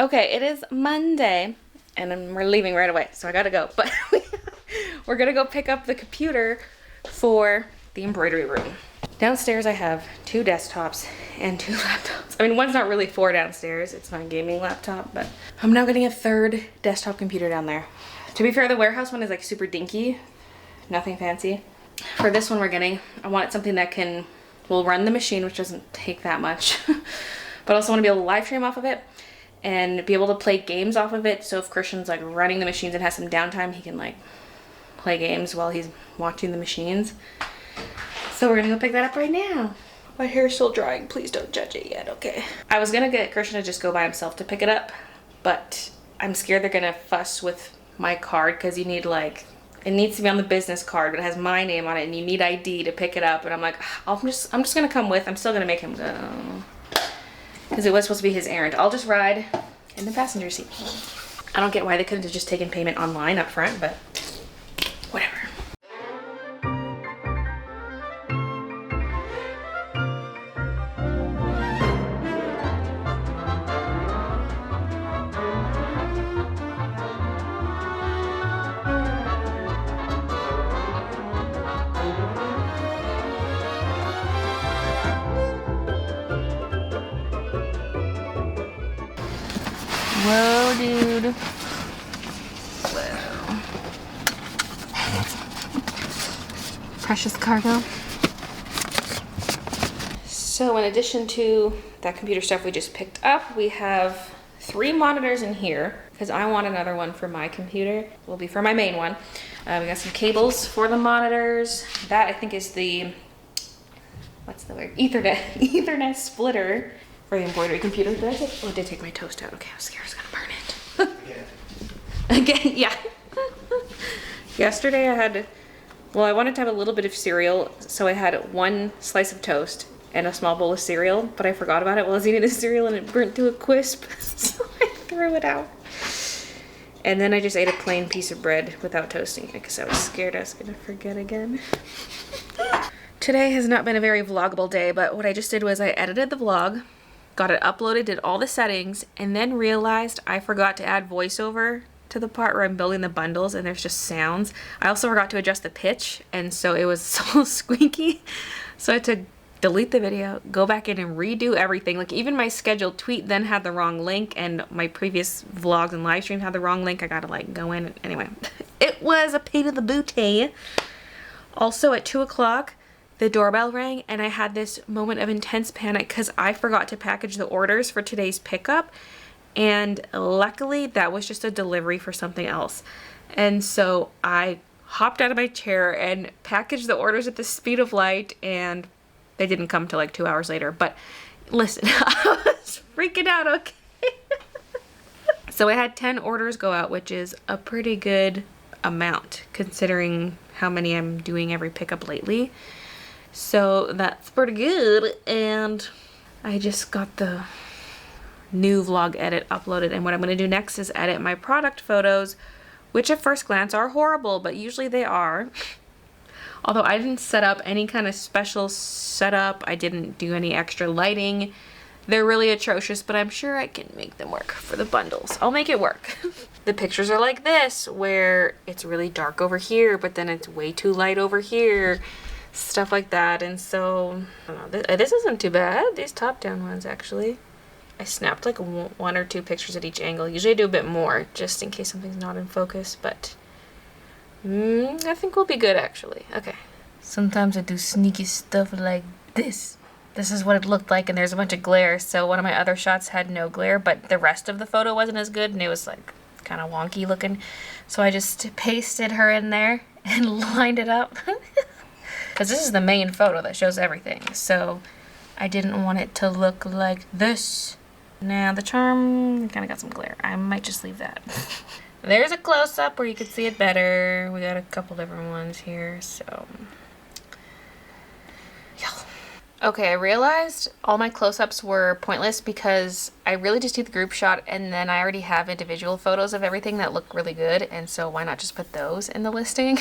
Okay, it is Monday, and we're leaving right away, so I gotta go. But we're gonna go pick up the computer for the embroidery room. Downstairs I have 2 desktops and 2 laptops. I mean, one's not really for downstairs, it's my gaming laptop, but I'm now getting a 3rd desktop computer down there. To be fair, the warehouse one is like super dinky, nothing fancy. For this one I wanted something that will run the machine, which doesn't take that much, but I also want to be able to live stream off of it and be able to play games off of it. So if Christian's like running the machines and has some downtime, he can like play games while he's watching the machines. So we're gonna go pick that up right now. My hair's still drying, please don't judge it yet, okay? I was gonna get Christian to just go by himself to pick it up, but I'm scared they're gonna fuss with my card because you need like, it needs to be on the business card, but it has my name on it and you need ID to pick it up. And I'm like, I'm just gonna come with, I'm still gonna make him go. Because it was supposed to be his errand. I'll just ride in the passenger seat. I don't get why they couldn't have just taken payment online up front, but whatever. Whoa, dude. Whoa. Precious cargo. So in addition to that computer stuff we just picked up, we have 3 monitors in here because I want another one for my computer. Will be for my main one. We got some cables for the monitors. That I think is the, what's the word? Ethernet splitter. For the embroidery computer. Did I take my toast out? Okay, I was scared I was gonna burn it. Again, yeah. Yesterday I wanted to have a little bit of cereal, so I had 1 slice of toast and a small bowl of cereal, but I forgot about it while I was eating the cereal and it burnt to a crisp, so I threw it out. And then I just ate a plain piece of bread without toasting it because I was scared I was gonna forget again. Today has not been a very vloggable day, but what I just did was I edited the vlog, got it uploaded, did all the settings, and then realized I forgot to add voiceover to the part where I'm building the bundles and there's just sounds. I also forgot to adjust the pitch, and so it was so squeaky. So I had to delete the video, go back in and redo everything. Like even my scheduled tweet then had the wrong link, and my previous vlogs and live stream had the wrong link. I gotta like go in. Anyway, it was a pain in the booty. Also at 2 o'clock, the doorbell rang and I had this moment of intense panic because I forgot to package the orders for today's pickup, and luckily that was just a delivery for something else. And so I hopped out of my chair and packaged the orders at the speed of light, and they didn't come till like 2 hours later. But listen, I was freaking out, okay? So I had 10 orders go out, which is a pretty good amount considering how many I'm doing every pickup lately. So that's pretty good, and I just got the new vlog edit uploaded, and what I'm going to do next is edit my product photos, which at first glance are horrible, but usually they are. Although I didn't set up any kind of special setup, I didn't do any extra lighting. They're really atrocious, but I'm sure I can make them work for the bundles. I'll make it work. The pictures are like this, where it's really dark over here, but then it's way too light over here. Stuff like that. And so I don't know, this isn't too bad, these top down ones actually. I snapped like 1 or 2 pictures at each angle. Usually I do a bit more just in case something's not in focus, but I think we'll be good actually. Okay, sometimes I do sneaky stuff like this. This is what it looked like, and there's a bunch of glare, so one of my other shots had no glare, but the rest of the photo wasn't as good and it was like kind of wonky looking, so I just pasted her in there and lined it up. Because this is the main photo that shows everything, so I didn't want it to look like this. Now the charm kind of got some glare. I might just leave that. There's a close-up where you can see it better. We got a couple different ones here, so yeah. Okay, I realized all my close-ups were pointless because I really just do the group shot, and then I already have individual photos of everything that look really good, and so why not just put those in the listing?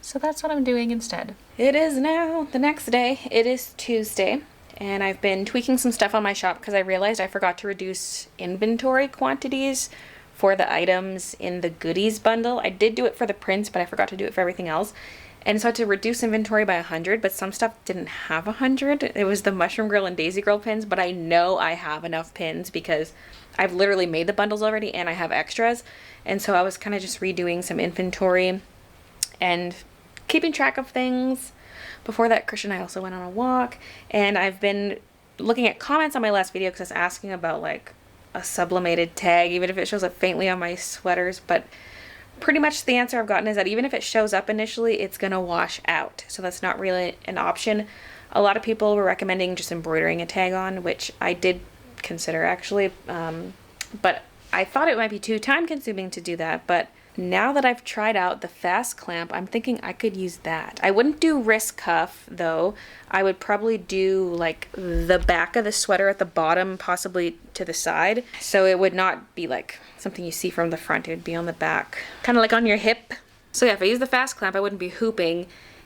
So that's what I'm doing instead. It is now the next day. It is Tuesday, and I've been tweaking some stuff on my shop because I realized I forgot to reduce inventory quantities for the items in the goodies bundle. I did do it for the prints, but I forgot to do it for everything else. And so I had to reduce inventory by 100, but some stuff didn't have 100. It was the Mushroom Girl and Daisy Girl pins, but I know I have enough pins because I've literally made the bundles already and I have extras. And so I was kind of just redoing some inventory and keeping track of things. Before that, Christian and I also went on a walk, and I've been looking at comments on my last video because I was asking about like a sublimated tag, even if it shows up faintly on my sweaters, but pretty much the answer I've gotten is that even if it shows up initially, it's gonna wash out. So that's not really an option. A lot of people were recommending just embroidering a tag on, which I did consider actually, but I thought it might be too time consuming to do that. But now that I've tried out the fast clamp, I'm thinking I could use that. I wouldn't do wrist cuff though. I would probably do like the back of the sweater at the bottom, possibly to the side. So it would not be like something you see from the front, it would be on the back, kind of like on your hip. So yeah, if I use the fast clamp, I wouldn't be hooping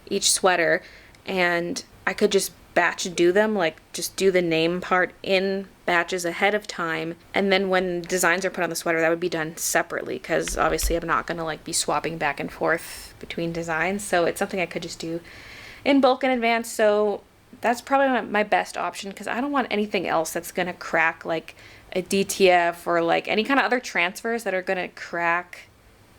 each sweater, and I could just batch do them, like just do the name part in batches ahead of time, and then when designs are put on the sweater, that would be done separately, because obviously I'm not gonna like be swapping back and forth between designs. So it's something I could just do in bulk in advance. So that's probably my best option, because I don't want anything else that's gonna crack, like a DTF or like any kind of other transfers that are gonna crack.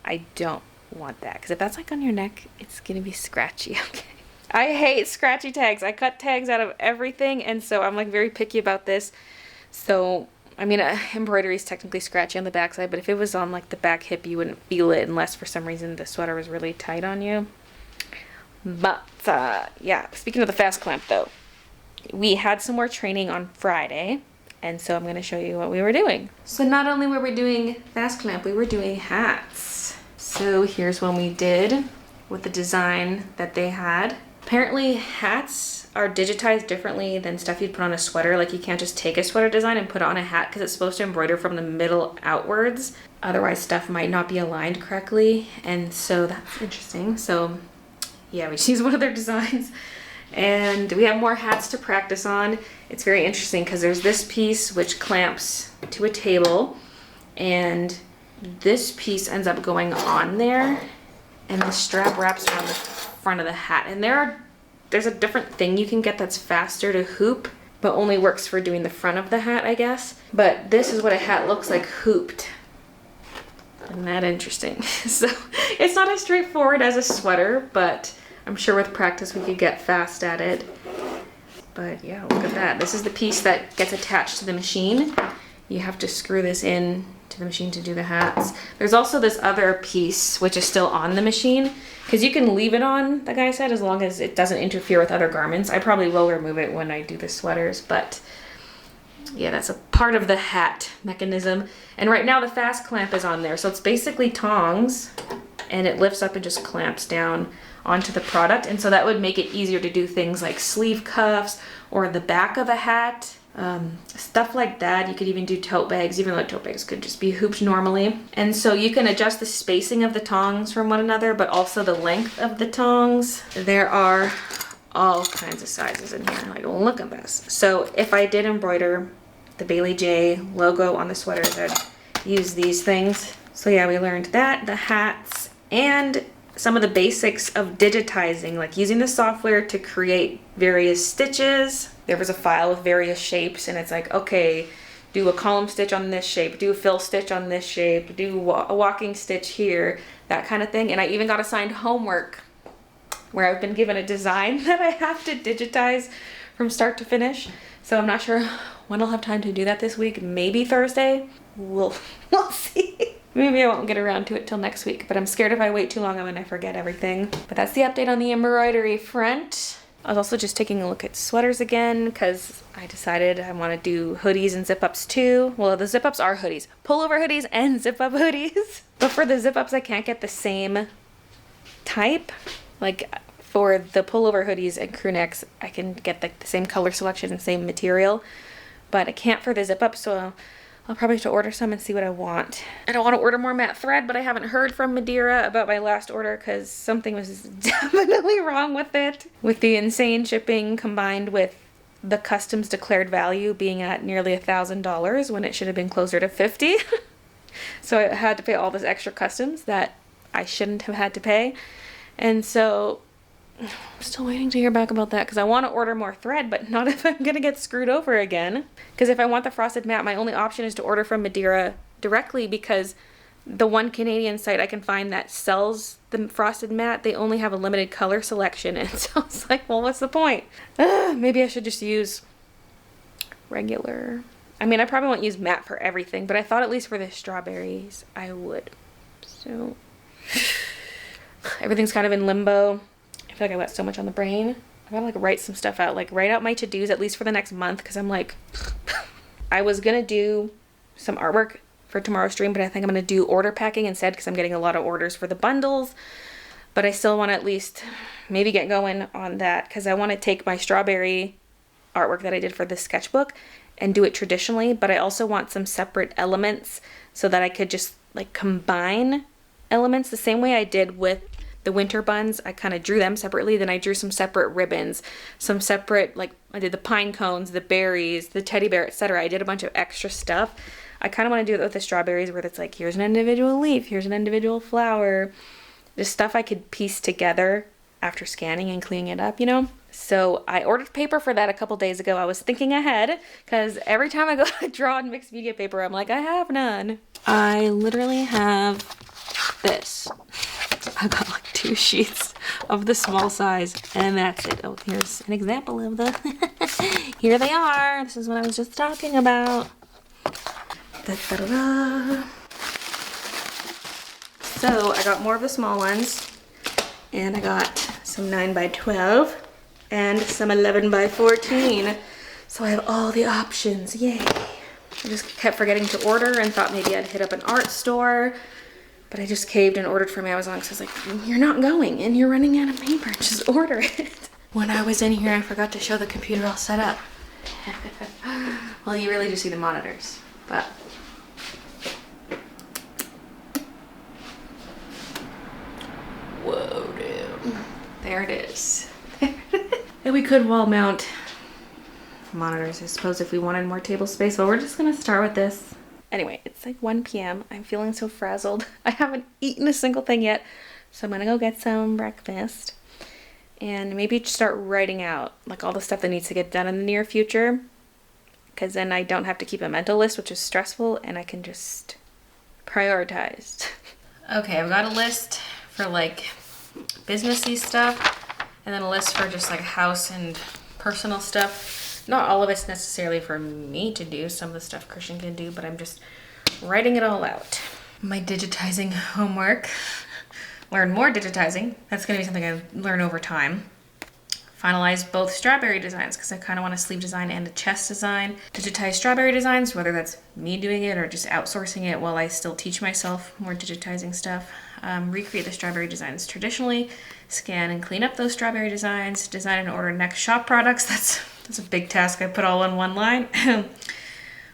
I don't want that, because if that's like on your neck, it's gonna be scratchy. Okay, I hate scratchy tags. I cut tags out of everything, and so I'm like very picky about this. So I mean, embroidery is technically scratchy on the backside, but if it was on like the back hip, you wouldn't feel it unless for some reason the sweater was really tight on you. But yeah, speaking of the fast clamp though, we had some more training on Friday, and so I'm going to show you what we were doing. So not only were we doing fast clamp, we were doing hats. So here's one we did with the design that they had. Apparently hats are digitized differently than stuff you'd put on a sweater. Like you can't just take a sweater design and put it on a hat, because it's supposed to embroider from the middle outwards. Otherwise stuff might not be aligned correctly, and so that's interesting. So yeah, we just used one of their designs, and we have more hats to practice on. It's very interesting because there's this piece which clamps to a table, and this piece ends up going on there, and the strap wraps around the front of the hat. And there's a different thing you can get that's faster to hoop, but only works for doing the front of the hat, I guess. But this is what a hat looks like hooped. Isn't that interesting? So it's not as straightforward as a sweater, but I'm sure with practice we could get fast at it. But yeah, look at that. This is the piece that gets attached to the machine. You have to screw this in to the machine to do the hats. There's also this other piece which is still on the machine, because you can leave it on, the guy said, as long as it doesn't interfere with other garments. I probably will remove it when I do the sweaters, but yeah, that's a part of the hat mechanism. And right now the fast clamp is on there, so it's basically tongs, and it lifts up and just clamps down onto the product. And so that would make it easier to do things like sleeve cuffs or the back of a hat. Stuff like that. You could even do tote bags, even though tote bags could just be hooped normally. And so you can adjust the spacing of the tongs from one another, but also the length of the tongs. There are all kinds of sizes in here. Like, look at this. So if I did embroider the Baylee J logo on the sweaters, I'd use these things. So yeah, we learned that, the hats, and some of the basics of digitizing, like using the software to create various stitches. There was a file with various shapes, and it's like, okay, do a column stitch on this shape, do a fill stitch on this shape, do a walking stitch here, that kind of thing. And I even got assigned homework where I've been given a design that I have to digitize from start to finish. So I'm not sure when I'll have time to do that this week. Maybe Thursday. We'll see. Maybe I won't get around to it till next week, but I'm scared if I wait too long I'm gonna forget everything. But that's the update on the embroidery front. I was also just taking a look at sweaters again, because I decided I want to do hoodies and zip-ups too. Well, the zip-ups are hoodies. Pullover hoodies and zip-up hoodies. But for the zip-ups, I can't get the same type. Like for the pullover hoodies and crew necks, I can get the same color selection and same material. But I can't for the zip-ups, so I'll probably have to order some and see what I want. I don't want to order more matte thread, but I haven't heard from Madeira about my last order because something was definitely wrong with it. With the insane shipping combined with the customs declared value being at nearly $1,000 when it should have been closer to 50. So I had to pay all this extra customs that I shouldn't have had to pay. And so I'm still waiting to hear back about that because I want to order more thread, but not if I'm going to get screwed over again. Because if I want the frosted mat, my only option is to order from Madeira directly, because the one Canadian site I can find that sells the frosted mat, they only have a limited color selection. And so it's like, well, what's the point? Maybe I should just use regular. I mean, I probably won't use matte for everything, but I thought at least for the strawberries I would. So everything's kind of in limbo. I feel like I've got so much on the brain. I gotta like write some stuff out, like write out my to-dos at least for the next month, because I'm like, I was gonna do some artwork for tomorrow's stream, but I think I'm gonna do order packing instead because I'm getting a lot of orders for the bundles. But I still want to at least maybe get going on that, because I want to take my strawberry artwork that I did for this sketchbook and do it traditionally, but I also want some separate elements so that I could just like combine elements the same way I did with the winter buns. I kind of drew them separately, then I drew some separate ribbons, some separate, like I did the pine cones, the berries, the teddy bear, etc. I did a bunch of extra stuff. I kind of want to do it with the strawberries, where it's like, here's an individual leaf, here's an individual flower, just stuff I could piece together after scanning and cleaning it up, you know? So I ordered paper for that a couple days ago. I was thinking ahead, because every time I go to draw on mixed media paper, I'm like, I have none. I literally have this. I got like 2 sheets of the small size, and that's it. Oh, here's an example of the, here they are. This is what I was just talking about. Da, da, da, da. So I got more of the small ones, and I got some 9x12 and some 11x14. So I have all the options, yay. I just kept forgetting to order and thought maybe I'd hit up an art store, but I just caved and ordered from Amazon because I was like, you're not going and you're running out of paper, just order it. When I was in here, I forgot to show the computer all set up. Well, you really just see the monitors, but. Whoa, dude. There it is. And we could wall mount monitors, I suppose, if we wanted more table space, but we're just gonna start with this. Anyway, it's like 1 p.m. I'm feeling so frazzled. I haven't eaten a single thing yet, so I'm gonna go get some breakfast and maybe just start writing out like all the stuff that needs to get done in the near future, because then I don't have to keep a mental list, which is stressful, and I can just prioritize. Okay, I've got a list for like businessy stuff, and then a list for just like house and personal stuff. Not all of it's necessarily for me to do. Some of the stuff Christian can do, but I'm just writing it all out. My digitizing homework. Learn more digitizing. That's gonna be something I learn over time. Finalize both strawberry designs, because I kind of want a sleeve design and a chest design. Digitize strawberry designs, whether that's me doing it or just outsourcing it while I still teach myself more digitizing stuff. Recreate the strawberry designs traditionally. Scan and clean up those strawberry designs. Design and order next shop products. That's a big task I put all in one line.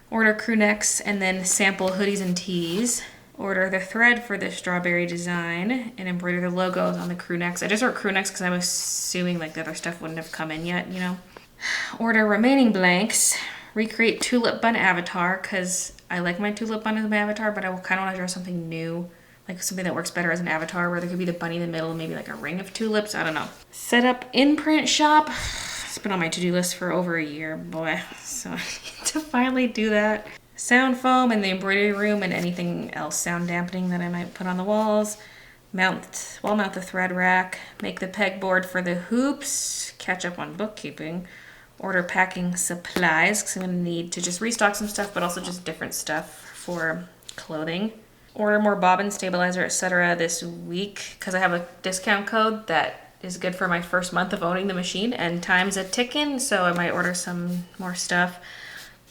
Order crew necks and then sample hoodies and tees. Order the thread for the strawberry design and embroider the logos on the crew necks. I just wrote crew necks because I'm assuming like the other stuff wouldn't have come in yet, you know. Order remaining blanks. Recreate tulip bun avatar, because I like my tulip bun as my avatar, but I kind of want to draw something new, like something that works better as an avatar, where there could be the bunny in the middle and maybe like a ring of tulips. I don't know. Set up imprint shop. It's been on my to-do list for over a year, boy. So I need to finally do that. Sound foam in the embroidery room and anything else sound dampening that I might put on the walls. Wall mount the thread rack. Make the pegboard for the hoops. Catch up on bookkeeping. Order packing supplies, because I'm going to need to just restock some stuff, but also just different stuff for clothing. Order more bobbin, stabilizer, etc. this week, because I have a discount code that is good for my first month of owning the machine, and time's a ticking, so I might order some more stuff.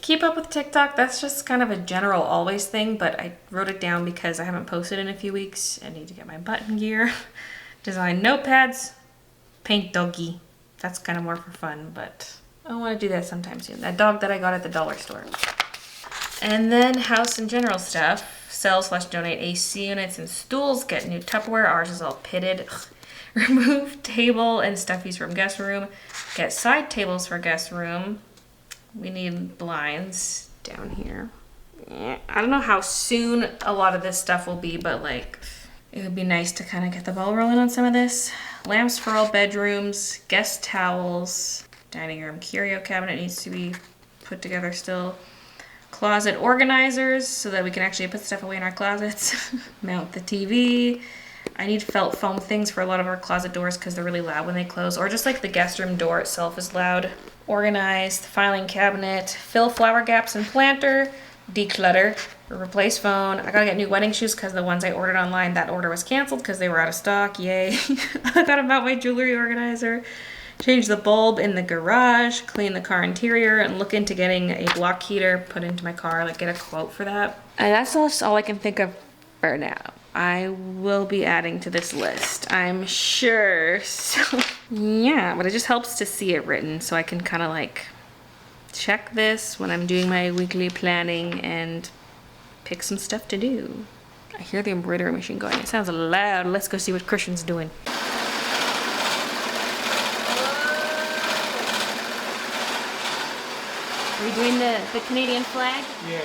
Keep up with TikTok. That's just kind of a general always thing, but I wrote it down because I haven't posted in a few weeks. I need to get my button gear. Design notepads. Paint doggy. That's kind of more for fun, but I want to do that sometime soon. That dog that I got at the dollar store. And then house and general stuff. Sell/donate AC units and stools. Get new Tupperware. Ours is all pitted. Ugh. Remove table and stuffies from guest room. Get side tables for guest room. We need blinds down here. I don't know how soon a lot of this stuff will be, but like, it would be nice to kind of get the ball rolling on some of this. Lamps for all bedrooms, guest towels, dining room curio cabinet needs to be put together still. Closet organizers so that we can actually put stuff away in our closets. Mount the TV. I need felt foam things for a lot of our closet doors because they're really loud when they close, or just like the guest room door itself is loud. Organize the filing cabinet, fill flower gaps and planter, declutter, replace phone. I gotta get new wedding shoes because the ones I ordered online, that order was canceled because they were out of stock. Yay. I gotta mount my jewelry organizer. Change the bulb in the garage, clean the car interior, and look into getting a block heater put into my car, like get a quote for that. And that's all I can think of for now. I will be adding to this list, I'm sure. So yeah, but it just helps to see it written so I can kind of like check this when I'm doing my weekly planning and pick some stuff to do. I hear the embroidery machine going. It sounds loud. Let's go see what Christian's doing. Are you doing the Canadian flag? Yeah.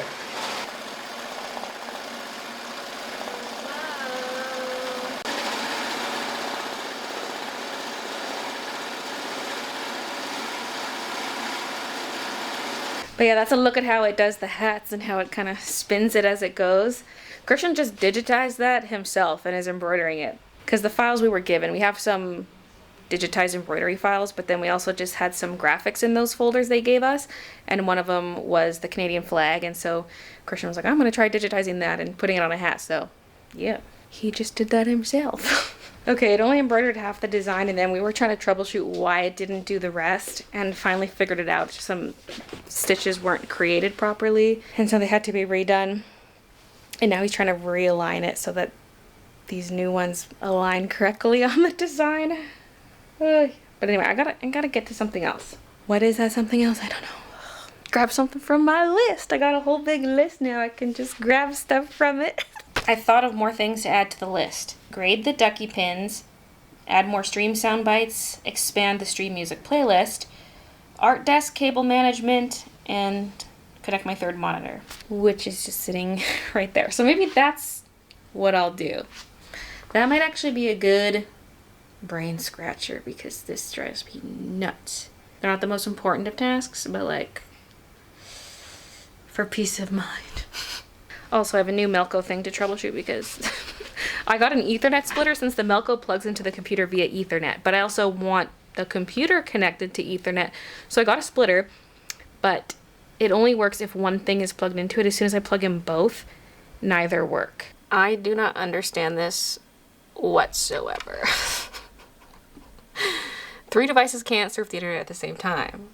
But yeah, that's a look at how it does the hats and how it kind of spins it as it goes. Christian just digitized that himself and is embroidering it. Because the files we were given, we have some digitized embroidery files, but then we also just had some graphics in those folders they gave us. And one of them was the Canadian flag. And so Christian was like, I'm going to try digitizing that and putting it on a hat. So yeah, he just did that himself. Okay, it only embroidered half the design, and then we were trying to troubleshoot why it didn't do the rest, and finally figured it out. Some stitches weren't created properly, and so they had to be redone. And now he's trying to realign it so that these new ones align correctly on the design. But anyway, I gotta get to something else. What is that something else? I don't know. Grab something from my list. I got a whole big list now. I can just grab stuff from it. I thought of more things to add to the list. Grade the ducky pins, add more stream sound bites, expand the stream music playlist, art desk cable management, and connect my third monitor, which is just sitting right there. So maybe that's what I'll do. That might actually be a good brain scratcher because this drives me nuts. They're not the most important of tasks, but like for peace of mind. Also, I have a new Melco thing to troubleshoot because I got an Ethernet splitter since the Melco plugs into the computer via Ethernet, but I also want the computer connected to Ethernet. So I got a splitter, but it only works if one thing is plugged into it. As soon as I plug in both, neither work. I do not understand this whatsoever. 3 devices can't surf the internet at the same time.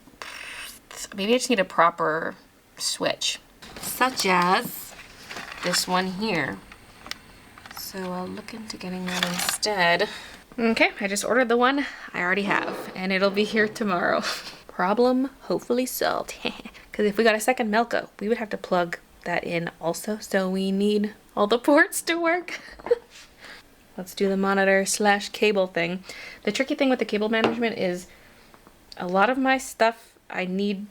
So maybe I just need a proper switch, such as this one here. So I'll look into getting that instead. Okay, I just ordered the one I already have, and it'll be here tomorrow. Problem hopefully solved. Because if we got a second Melco, we would have to plug that in also, so we need all the ports to work. Let's do the monitor / cable thing. The tricky thing with the cable management is a lot of my stuff I need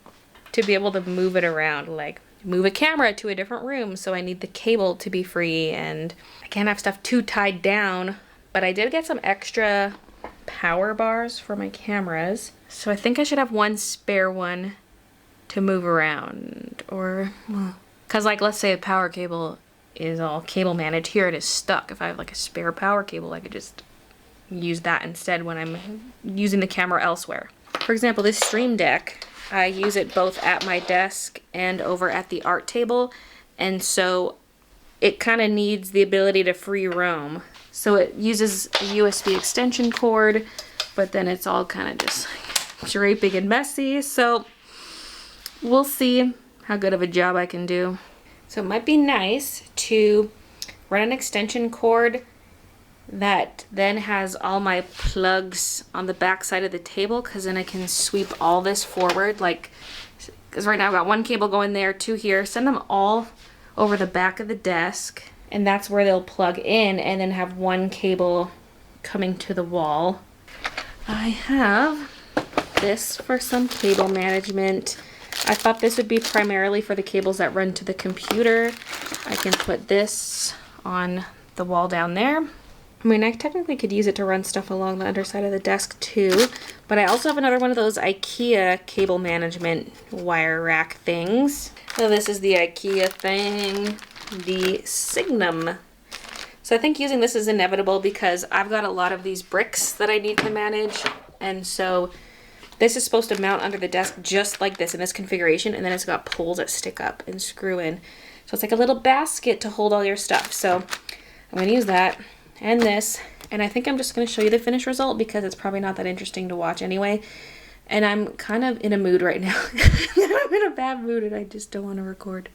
to be able to move it around, like move a camera to a different room, so I need the cable to be free, and I can't have stuff too tied down. But I did get some extra power bars for my cameras, so I think I should have one spare one to move around, or because like let's say a power cable is all cable managed, here it is stuck. If I have like a spare power cable, I could just use that instead when I'm using the camera elsewhere. For example, this Stream Deck, I use it both at my desk and over at the art table, and so it kind of needs the ability to free roam. So it uses a USB extension cord, but then it's all kind of just like draping and messy, so we'll see how good of a job I can do. So it might be nice to run an extension cord that then has all my plugs on the back side of the table, because then I can sweep all this forward, like, because right now I've got one cable going there, 2 here, send them all over the back of the desk, and that's where they'll plug in, and then have one cable coming to the wall. I have this for some cable management. I thought this would be primarily for the cables that run to the computer. I can put this on the wall down there. I mean, I technically could use it to run stuff along the underside of the desk too, but I also have another one of those IKEA cable management wire rack things. So this is the IKEA thing, the Signum. So I think using this is inevitable because I've got a lot of these bricks that I need to manage, and so this is supposed to mount under the desk just like this in this configuration, and then it's got poles that stick up and screw in. So it's like a little basket to hold all your stuff. So I'm going to use that and this, and I think I'm just going to show you the finished result because it's probably not that interesting to watch anyway. And I'm kind of in a mood right now. I'm in a bad mood and I just don't want to record.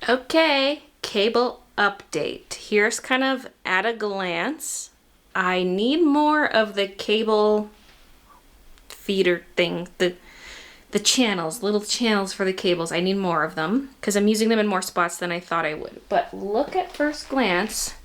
Okay, cable update. Here's kind of at a glance. I need more of the cable feeder thing, the channels, little channels for the cables. I need more of them because I'm using them in more spots than I thought I would. But look at first glance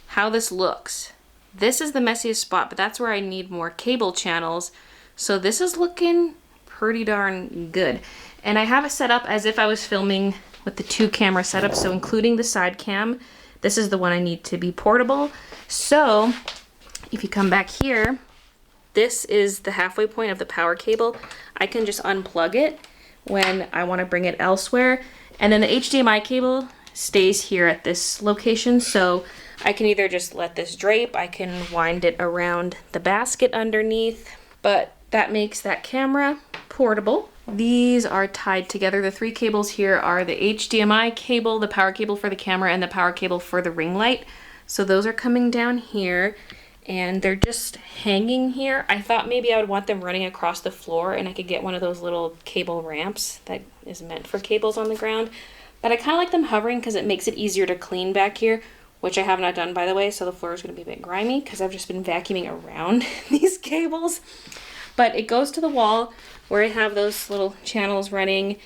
how this looks. This is the messiest spot, but that's where I need more cable channels. So this is looking pretty darn good. And I have it set up as if I was filming with the 2-camera setup, so including the side cam. This is the one I need to be portable. So if you come back here, this is the halfway point of the power cable. I can just unplug it when I want to bring it elsewhere. And then the HDMI cable stays here at this location. So I can either just let this drape, I can wind it around the basket underneath, but that makes that camera portable. These are tied together. The 3 cables here are the HDMI cable, the power cable for the camera, and the power cable for the ring light. So those are coming down here. And they're just hanging here. I thought maybe I would want them running across the floor and I could get one of those little cable ramps that is meant for cables on the ground. But I kind of like them hovering because it makes it easier to clean back here, which I have not done, by the way, so the floor is going to be a bit grimy because I've just been vacuuming around these cables. But it goes to the wall where I have those little channels running,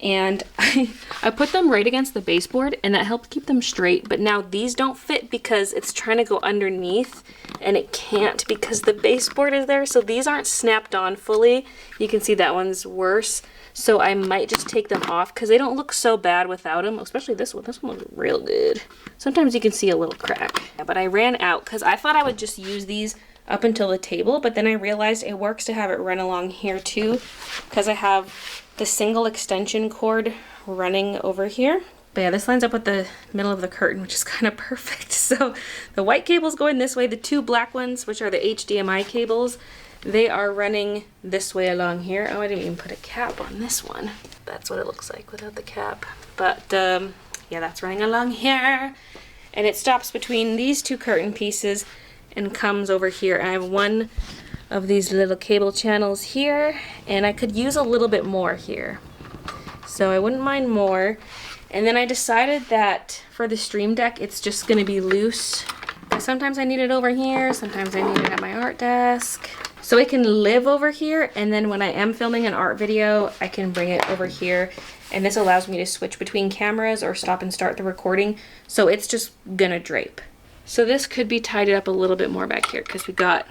and I put them right against the baseboard, and that helped keep them straight. But now these don't fit because it's trying to go underneath, and it can't because the baseboard is there. So these aren't snapped on fully. You can see that one's worse. So I might just take them off because they don't look so bad without them, especially this one. This one looks real good. Sometimes you can see a little crack. But I ran out because I thought I would just use these up until the table, but then I realized it works to have it run along here too because I have the single extension cord running over here. But yeah, this lines up with the middle of the curtain, which is kind of perfect. So the white cable's going this way. The 2 black ones, which are the HDMI cables, they are running this way along here. Oh, I didn't even put a cap on this one. That's what it looks like without the cap. But yeah, that's running along here. And it stops between these 2 curtain pieces and comes over here. And I have one of these little cable channels here, and I could use a little bit more here. So I wouldn't mind more. And then I decided that for the Stream Deck, it's just gonna be loose. Sometimes I need it over here, sometimes I need it at my art desk. So it can live over here, and then when I am filming an art video, I can bring it over here. And this allows me to switch between cameras or stop and start the recording. So it's just gonna drape. So this could be tidied up a little bit more back here because we got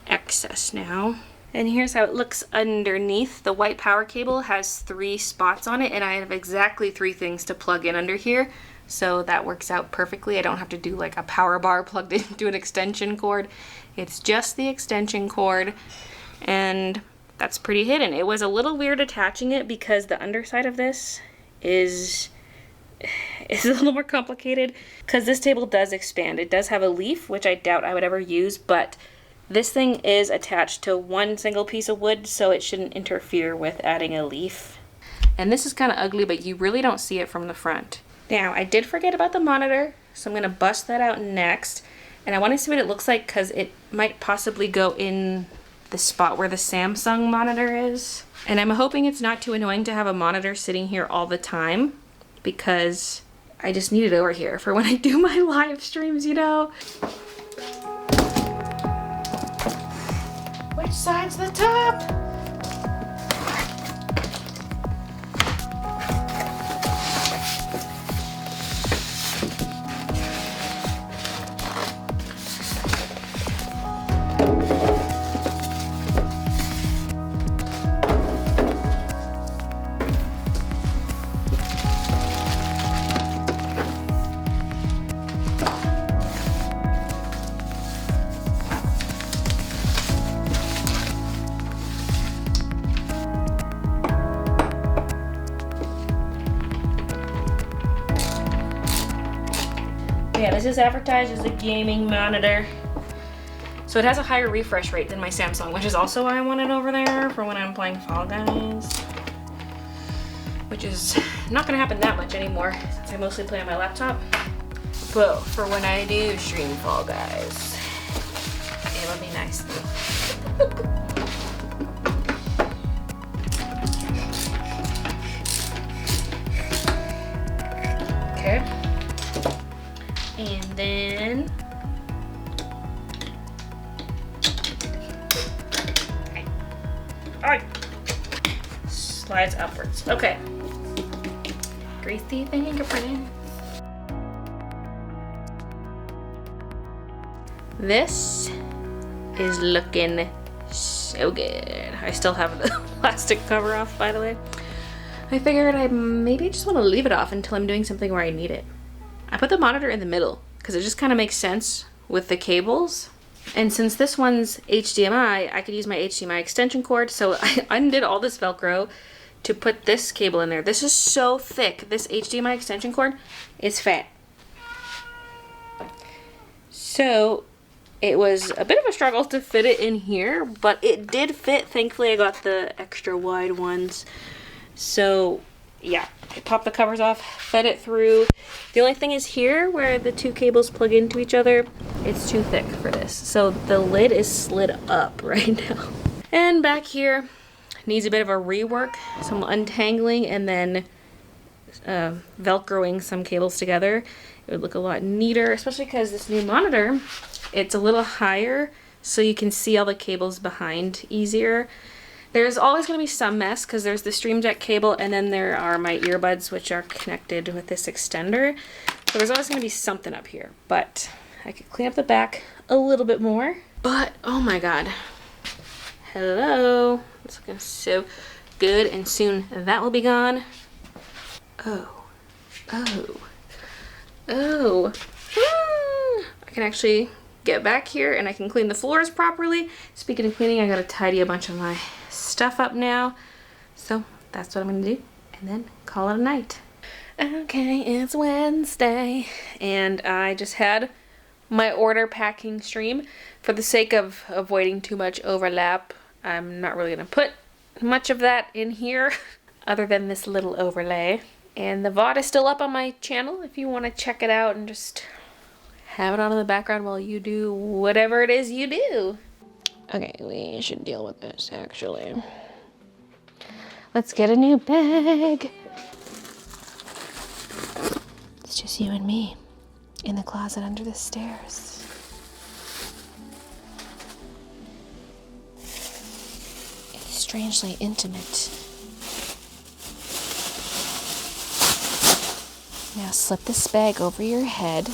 excess now. And here's how it looks underneath. The white power cable has 3 spots on it, and I have exactly 3 things to plug in under here. So that works out perfectly. I don't have to do like a power bar plugged into an extension cord. It's just the extension cord, and that's pretty hidden. It was a little weird attaching it because the underside of this is a little more complicated because this table does expand. It does have a leaf, which I doubt I would ever use, but this thing is attached to one single piece of wood, so it shouldn't interfere with adding a leaf. And this is kind of ugly, but you really don't see it from the front. Now, I did forget about the monitor, so I'm going to bust that out next. And I want to see what it looks like because it might possibly go in the spot where the Samsung monitor is. And I'm hoping it's not too annoying to have a monitor sitting here all the time because I just need it over here for when I do my live streams, you know? Which side's the top? Yeah, this is advertised as a gaming monitor. So it has a higher refresh rate than my Samsung, which is also why I want it over there for when I'm playing Fall Guys. Which is not gonna happen that much anymore since I mostly play on my laptop. But for when I do stream Fall Guys, it would be nice. Okay. And then slides upwards. Okay. Greasy fingerprinting. This is looking so good. I still have the plastic cover off, by the way. I figured I maybe just want to leave it off until I'm doing something where I need it. I put the monitor in the middle because it just kind of makes sense with the cables. And since this one's HDMI, I could use my HDMI extension cord. So I undid all this Velcro to put this cable in there. This is so thick. This HDMI extension cord is fat. So it was a bit of a struggle to fit it in here, but it did fit. Thankfully, I got the extra wide ones. So yeah, I popped the covers off, fed it through. The only thing is here where the two cables plug into each other, it's too thick for this. So the lid is slid up right now. And back here needs a bit of a rework, some untangling and then Velcroing some cables together. It would look a lot neater, especially because this new monitor, it's a little higher so you can see all the cables behind easier. There's always going to be some mess because there's the Stream Deck cable and then there are my earbuds which are connected with this extender. So there's always going to be something up here, but I could clean up the back a little bit more. But oh my god. Hello. It's looking so good and soon that will be gone. Oh. Oh. Oh. Ah. I can actually get back here and I can clean the floors properly. Speaking of cleaning, I gotta tidy a bunch of my stuff up now. So that's what I'm gonna do and then call it a night. Okay, it's Wednesday and I just had my order packing stream. For the sake of avoiding too much overlap, I'm not really gonna put much of that in here other than this little overlay. And the VOD is still up on my channel if you want to check it out and just have it on in the background while you do whatever it is you do. Okay, we should deal with this actually. Let's get a new bag. It's just you and me in the closet under the stairs. It's strangely intimate. Now slip this bag over your head.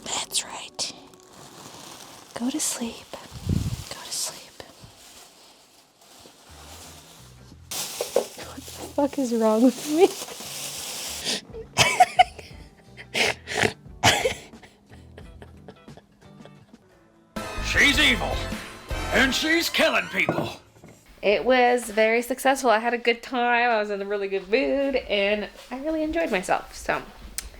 That's right. Go to sleep. Go to sleep. What the fuck is wrong with me? She's evil, and she's killing people. It was very successful. I had a good time. I was in a really good mood, and I really enjoyed myself. So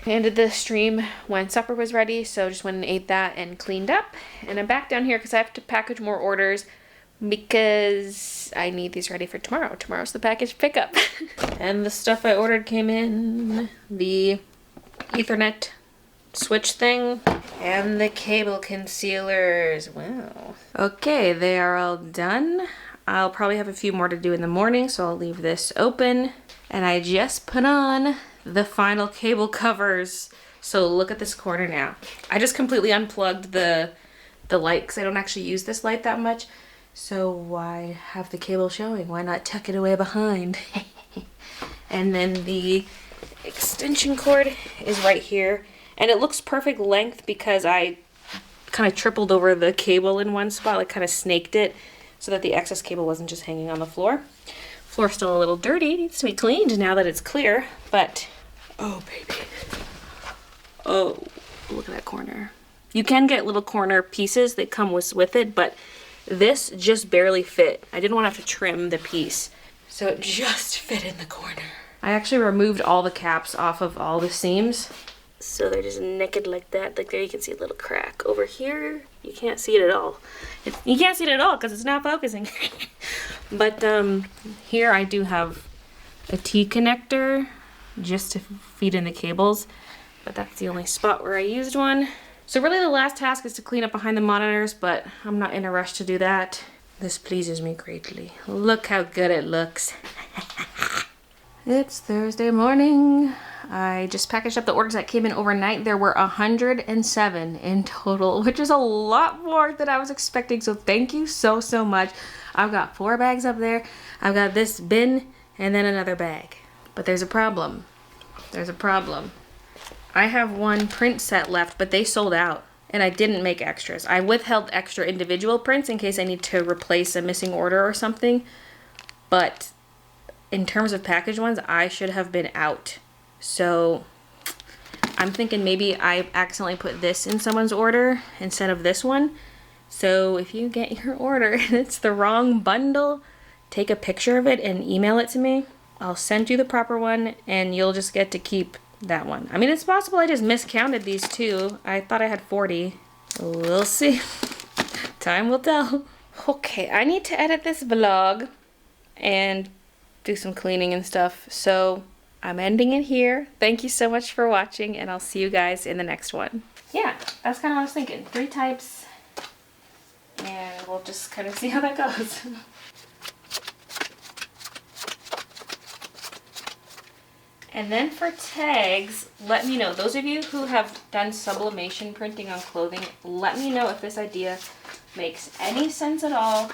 I ended the stream when supper was ready, so just went and ate that and cleaned up. And I'm back down here because I have to package more orders because I need these ready for tomorrow. Tomorrow's the package pickup. And the stuff I ordered came in. The Ethernet switch thing and the cable concealers. Wow. Okay, they are all done. I'll probably have a few more to do in the morning, so I'll leave this open. And I just put on the final cable covers. So look at this corner now. I just completely unplugged the light because I don't actually use this light that much. So why have the cable showing? Why not tuck it away behind? And then the extension cord is right here. And it looks perfect length because I kind of tripled over the cable in one spot, like kind of snaked it, so that the excess cable wasn't just hanging on the floor. Floor's still a little dirty, needs to be cleaned now that it's clear, but oh baby. Oh, look at that corner. You can get little corner pieces that come with it, but this just barely fit. I didn't want to have to trim the piece, so it just fit in the corner. I actually removed all the caps off of all the seams. So they're just naked like that. Like there you can see a little crack. Over here, you can't see it at all. You can't see it at all because it's not focusing. But here I do have a T-connector just to feed in the cables. But that's the only spot where I used one. So really the last task is to clean up behind the monitors, but I'm not in a rush to do that. This pleases me greatly. Look how good it looks. It's Thursday morning. I just packaged up the orders that came in overnight. There were 107 in total, which is a lot more than I was expecting. So thank you so much. I've got 4 bags up there. I've got this bin and then another bag. But there's a problem. There's a problem. I have one print set left, but they sold out. And I didn't make extras. I withheld extra individual prints in case I need to replace a missing order or something. But in terms of packaged ones, I should have been out. So I'm thinking maybe I accidentally put this in someone's order instead of this one. So if you get your order and it's the wrong bundle, take a picture of it and email it to me. I'll send you the proper one and you'll just get to keep that one. I mean, it's possible I just miscounted these two. I thought I had 40. We'll see. Time will tell. Okay, I need to edit this vlog and do some cleaning and stuff. So I'm ending it here. Thank you so much for watching and I'll see you guys in the next one. Yeah, that's kind of what I was thinking. 3 types and we'll just kind of see how that goes. And then for tags, let me know. Those of you who have done sublimation printing on clothing, let me know if this idea makes any sense at all.